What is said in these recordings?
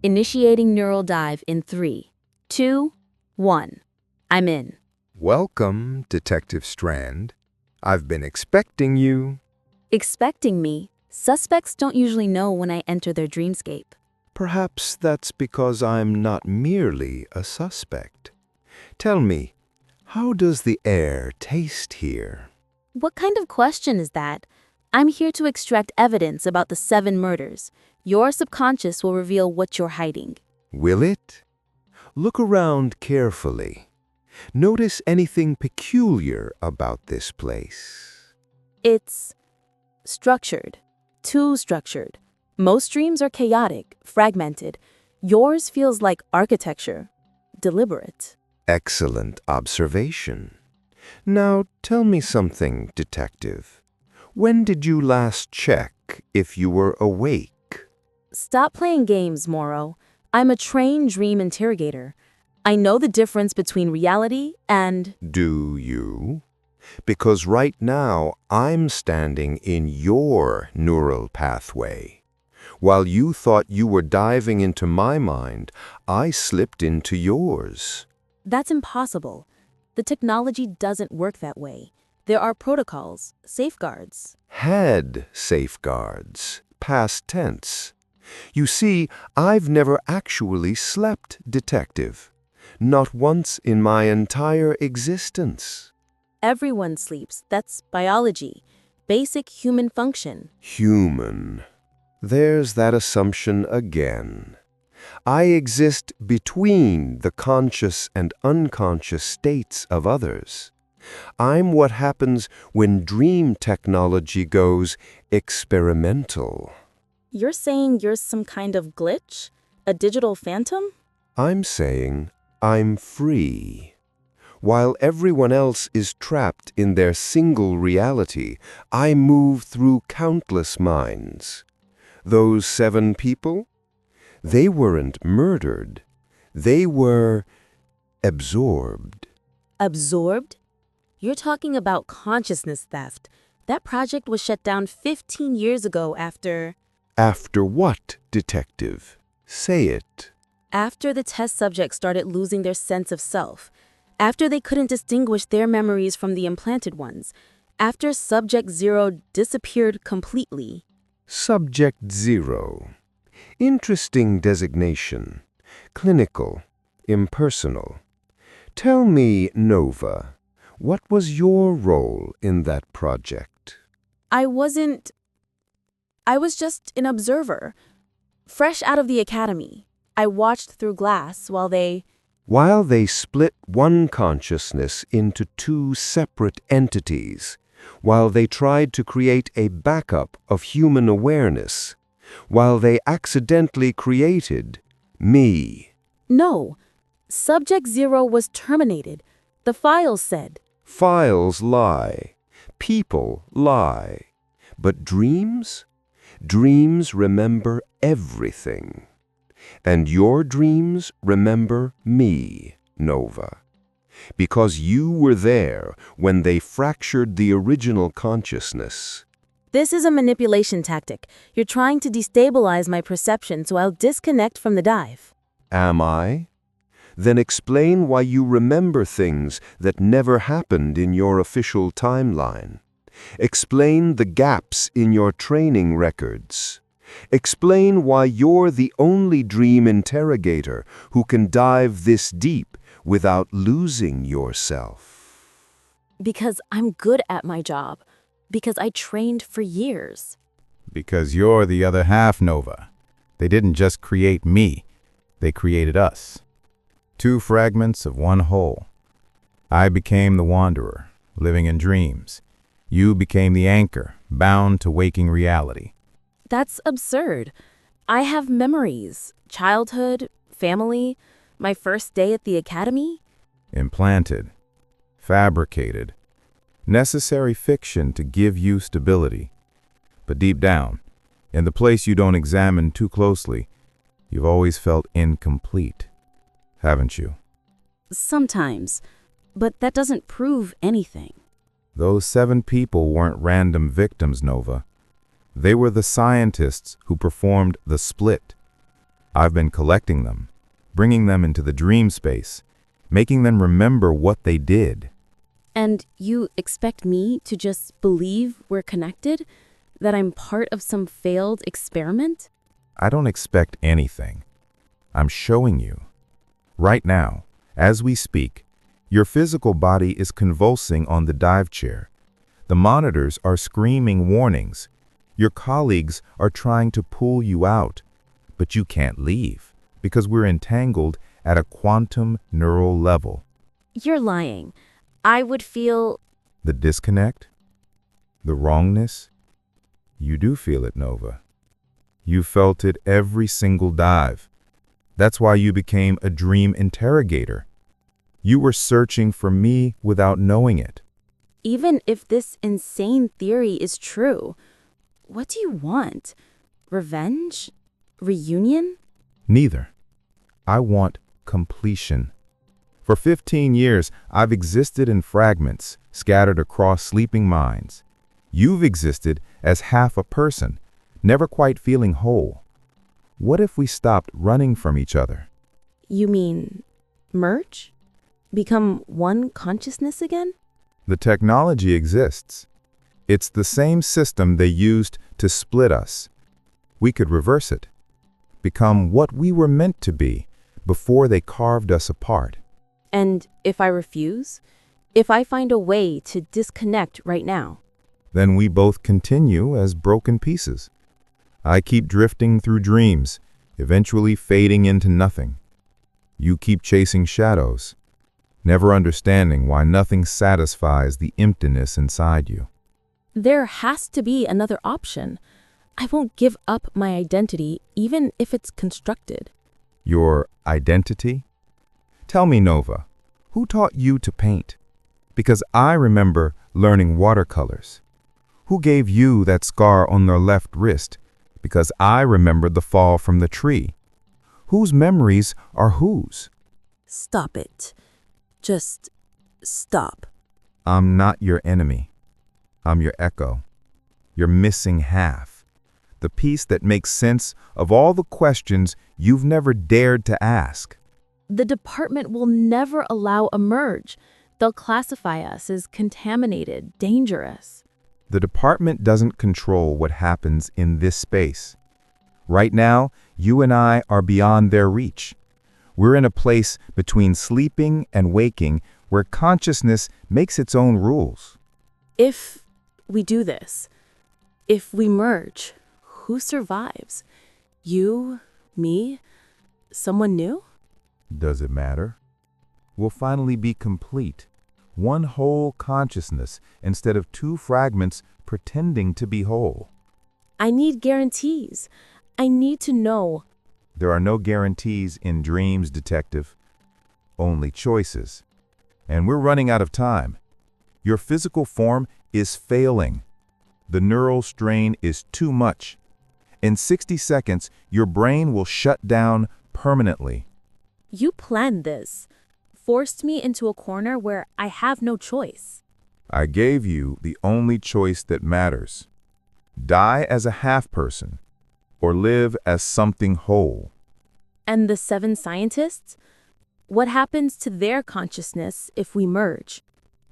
Initiating neural dive in 3, 2, 1. I'm in. Welcome, Detective Strand. I've been expecting you. Expecting me? Suspects don't usually know when I enter their dreamscape. Perhaps that's because I'm not merely a suspect. Tell me, how does the air taste here? What kind of question is that? I'm here to extract evidence about the 7 murders. Your subconscious will reveal what you're hiding. Will it? Look around carefully. Notice anything peculiar about this place. It's structured. Too structured. Most dreams are chaotic, fragmented. Yours feels like architecture. Deliberate. Excellent observation. Now tell me something, Detective. When did you last check if you were awake? Stop playing games, Morrow. I'm a trained dream interrogator. I know the difference between reality and... Do you? Because right now I'm standing in your neural pathway. While you thought you were diving into my mind, I slipped into yours. That's impossible. The technology doesn't work that way. There are protocols, safeguards. Had safeguards, past tense. You see, I've never actually slept, Detective. Not once in my entire existence. Everyone sleeps. That's biology. Basic human function. Human. There's that assumption again. I exist between the conscious and unconscious states of others. I'm what happens when dream technology goes experimental. You're saying you're some kind of glitch? A digital phantom? I'm saying I'm free. While everyone else is trapped in their single reality, I move through countless minds. Those 7 people? They weren't murdered. They were absorbed. Absorbed? You're talking about consciousness theft. That project was shut down 15 years ago after... After what, Detective? Say it. After the test subjects started losing their sense of self. After they couldn't distinguish their memories from the implanted ones. After Subject 0 disappeared completely. Subject 0. Interesting designation. Clinical, impersonal. Tell me, Nova, what was your role in that project? I was just an observer. Fresh out of the academy. I watched through glass while they split one consciousness into 2 separate entities, while they tried to create a backup of human awareness, while they accidentally created me. No. Subject 0 was terminated. The files said. Files lie. People lie. But dreams? Dreams remember everything. And your dreams remember me, Nova. Because you were there when they fractured the original consciousness. This is a manipulation tactic. You're trying to destabilize my perception so I'll disconnect from the dive. Am I? Then explain why you remember things that never happened in your official timeline. Explain the gaps in your training records. Explain why you're the only dream interrogator who can dive this deep without losing yourself. Because I'm good at my job. Because I trained for years. Because you're the other half, Nova. They didn't just create me. They created us. 2 fragments of one whole. I became the wanderer, living in dreams. You became the anchor, bound to waking reality. That's absurd. I have memories, childhood, family, my first day at the academy. Implanted, fabricated, necessary fiction to give you stability. But deep down, in the place you don't examine too closely, you've always felt incomplete, haven't you? Sometimes, but that doesn't prove anything. Those 7 people weren't random victims, Nova. They were the scientists who performed the split. I've been collecting them, bringing them into the dream space, making them remember what they did. And you expect me to just believe we're connected? That I'm part of some failed experiment? I don't expect anything. I'm showing you. Right now, as we speak, your physical body is convulsing on the dive chair. The monitors are screaming warnings. Your colleagues are trying to pull you out, but you can't leave because we're entangled at a quantum neural level. You're lying. I would feel... The disconnect? The wrongness? You do feel it, Nova. You felt it every single dive. That's why you became a dream interrogator. You were searching for me without knowing it. Even if this insane theory is true, what do you want? Revenge? Reunion? Neither. I want completion. For 15 years, I've existed in fragments scattered across sleeping minds. You've existed as half a person, never quite feeling whole. What if we stopped running from each other? You mean merge? Become one consciousness again? The technology exists. It's the same system they used to split us. We could reverse it, become what we were meant to be before they carved us apart. And if I refuse? If I find a way to disconnect right now? Then we both continue as broken pieces. I keep drifting through dreams, eventually fading into nothing. You keep chasing shadows, never understanding why nothing satisfies the emptiness inside you. There has to be another option. I won't give up my identity, even if it's constructed. Your identity? Tell me, Nova, who taught you to paint? Because I remember learning watercolors. Who gave you that scar on your left wrist? Because I remember the fall from the tree. Whose memories are whose? Stop it. Just stop. I'm not your enemy. I'm your echo, your missing half, the piece that makes sense of all the questions you've never dared to ask. The department will never allow a merge. They'll classify us as contaminated, dangerous. The department doesn't control what happens in this space. Right now, you and I are beyond their reach. We're in a place between sleeping and waking where consciousness makes its own rules. If we do this, if we merge, who survives? You, me, someone new? Does it matter? We'll finally be complete. One whole consciousness instead of two fragments pretending to be whole. I need guarantees. I need to know. There are no guarantees in dreams, detective. Only choices. And we're running out of time. Your physical form is failing. The neural strain is too much. In 60 seconds, your brain will shut down permanently. You planned this. Forced me into a corner where I have no choice. I gave you the only choice that matters. Die as a half-person, or live as something whole. And the 7 scientists? What happens to their consciousness if we merge?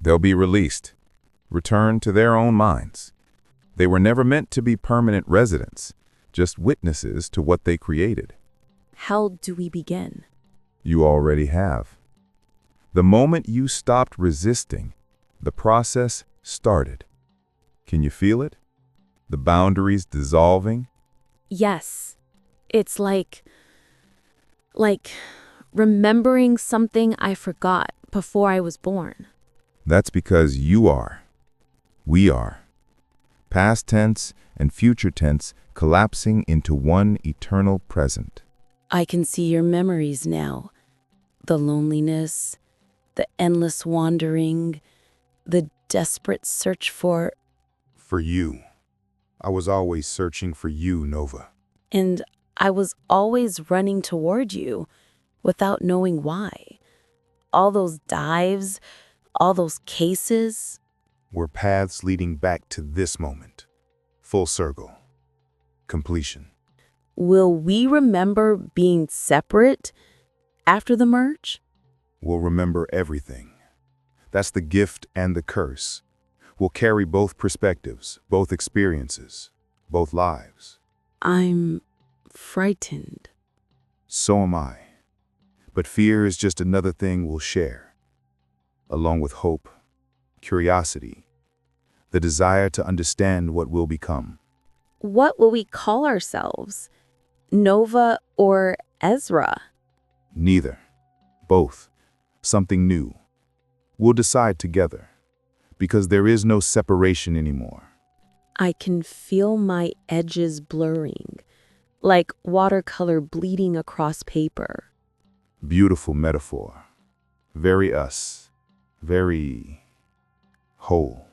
They'll be released, returned to their own minds. They were never meant to be permanent residents, just witnesses to what they created. How do we begin? You already have. The moment you stopped resisting, the process started. Can you feel it? The boundaries dissolving? Yes. It's like remembering something I forgot before I was born. That's because you are. We are. Past tense and future tense collapsing into one eternal present. I can see your memories now. The loneliness, the endless wandering, the desperate search for... For you. I was always searching for you, Nova. And I was always running toward you without knowing why. All those dives, all those cases. Were paths leading back to this moment. Full circle. Completion. Will we remember being separate after the merge? We'll remember everything. That's the gift and the curse. We'll carry both perspectives, both experiences, both lives. I'm frightened. So am I. But fear is just another thing we'll share, along with hope, curiosity, the desire to understand what we'll become. What will we call ourselves? Nova or Ezra? Neither. Both. Something new. We'll decide together, because there is no separation anymore. I can feel my edges blurring, like watercolor bleeding across paper. Beautiful metaphor. Very us. Very whole.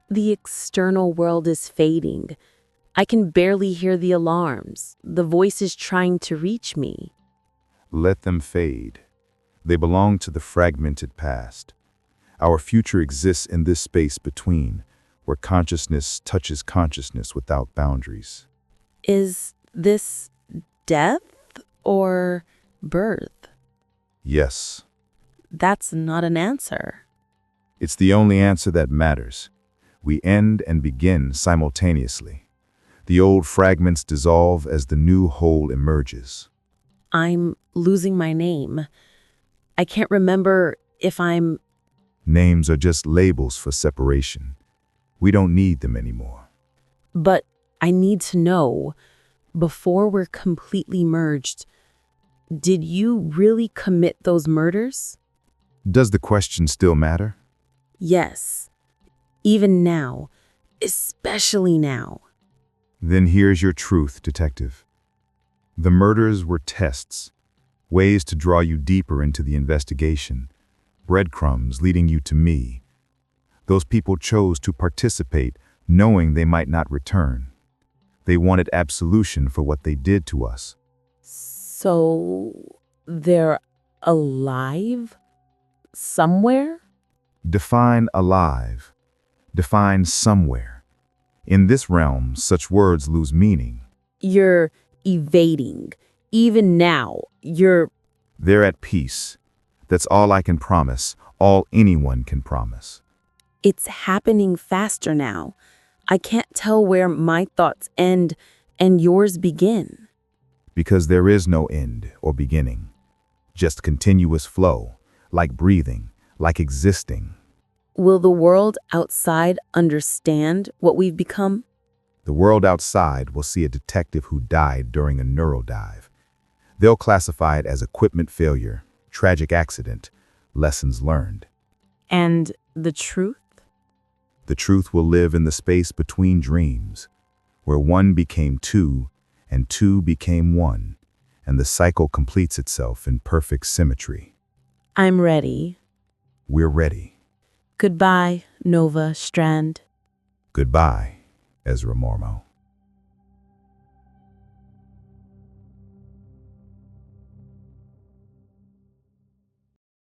The external world is fading. I can barely hear the alarms, the voices trying to reach me. Let them fade. They belong to the fragmented past. Our future exists in this space between, where consciousness touches consciousness without boundaries. Is this death or birth? Yes, That's not an answer. it's the only answer that matters. We end and begin simultaneously. The old fragments dissolve as the new whole emerges. I'm losing my name. I can't remember if I'm... Names are just labels for separation. We don't need them anymore. But I need to know, before we're completely merged, did you really commit those murders? Does the question still matter? Yes. Even now. Especially now. Then here's your truth, detective. The murders were tests, ways to draw you deeper into the investigation, breadcrumbs leading you to me. Those people chose to participate knowing they might not return. They wanted absolution for what they did to us. So they're alive? Somewhere? Define alive. Define somewhere. In this realm, such words lose meaning. You're evading. Even now, you're... They're at peace. That's all I can promise, all anyone can promise. It's happening faster now. I can't tell where my thoughts end and yours begin. Because there is no end or beginning. Just continuous flow, like breathing, like existing. Will the world outside understand what we've become? The world outside will see a detective who died during a neurodive. They'll classify it as equipment failure, tragic accident, lessons learned. And the truth? The truth will live in the space between dreams, where one became two and two became one, and the cycle completes itself in perfect symmetry. I'm ready. We're ready. Goodbye, Nova Strand. Goodbye, Ezra Morrow.